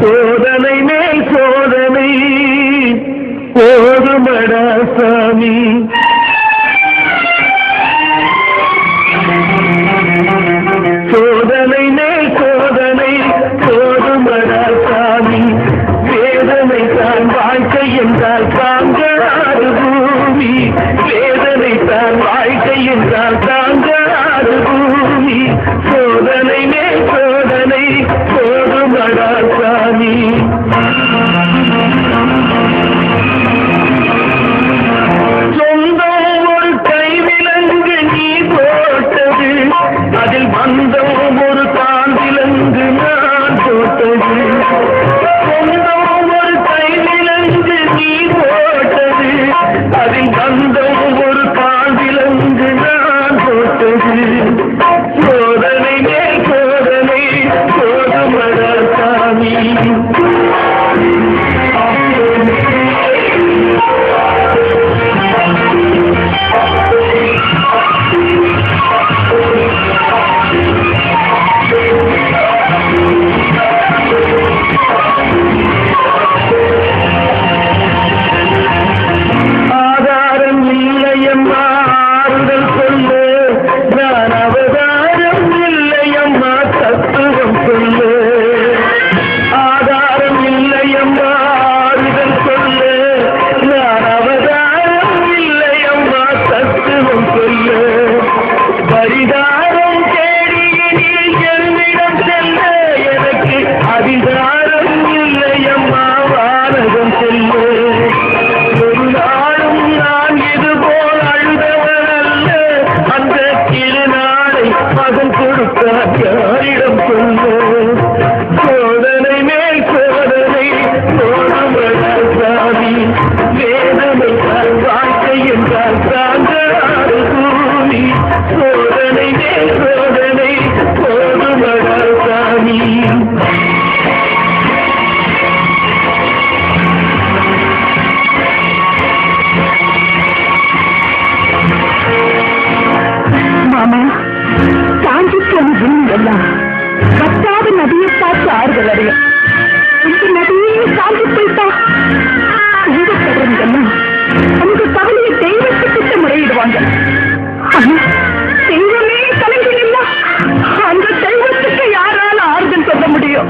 சோதனை மேல் சோதனை போதுமடா சாமி. சோதனை மேல் சோதனை போதுமடா சாமி. வேதனை தான் வாழ்க்கை என்றால் தாங்காது பூமி. வேதனை தான் வாழ்க்கை என்றால் தாங்காது பூமி. சோதனை மேல் சோதனை போதுமடா சாமி. சொந்தம் ஒரு கைவிலங்கு நீ போட்டது, அதில் பந்தம் ஒரு காந்திலங்கு நான் போட்டது. சொந்தம் ஒரு கைவிலங்கு நீ போட்டது, அதில் பந்தம் ஒரு காந்திலங்கு நான் போட்டது. சோதனை மேல் சோதனை போதுமடா சாமி. ஆதாரம் இல்லையம்மா ஆறுதல் சொல்லு, நான் அவதாரம் இல்லையம்மா தத்துவம் சொல்லு. ஆதாரம் இல்லையம்மா ஆறுதல் சொல்லு, நான் அவதாரம் இல்லையம்மா தத்துவம் சொல்லு. பரிதாரம் தேடிய நீ என்னிடம் செல்ல, எனக்கு அதிகாரம் இல்லையம்மா வானகம் செல்லு. ஒரு நாளும் நான் இதுபோல் அழுதவன் அல்ல, அந்த திருநாளை மகன் கொடுத்தார் யாரிடம் சொல்லு. சோதனை மேல் சோதனை போதுமடா சாமி. வேதனை தான் வாழ்க்கை என்றால் தாங்காது பூமி. சோதனை மேல் சோதனை போதுமடா சாமி. மாமா, சாந்திக்கு எல்லாம் பத்தாவது நதியை பார்த்து ஆறுதல் அறியும். இந்த நதியை சாந்தி போய்த்தா எல்லாம் அந்த கவலையை தெய்வத்துக்கிட்ட முறையிடுவாங்க. ஆனா தெய்வமே கலைஞர் இல்ல, அந்த தெய்வத்துக்கு யாரால ஆறுதல் சொல்ல முடியும்?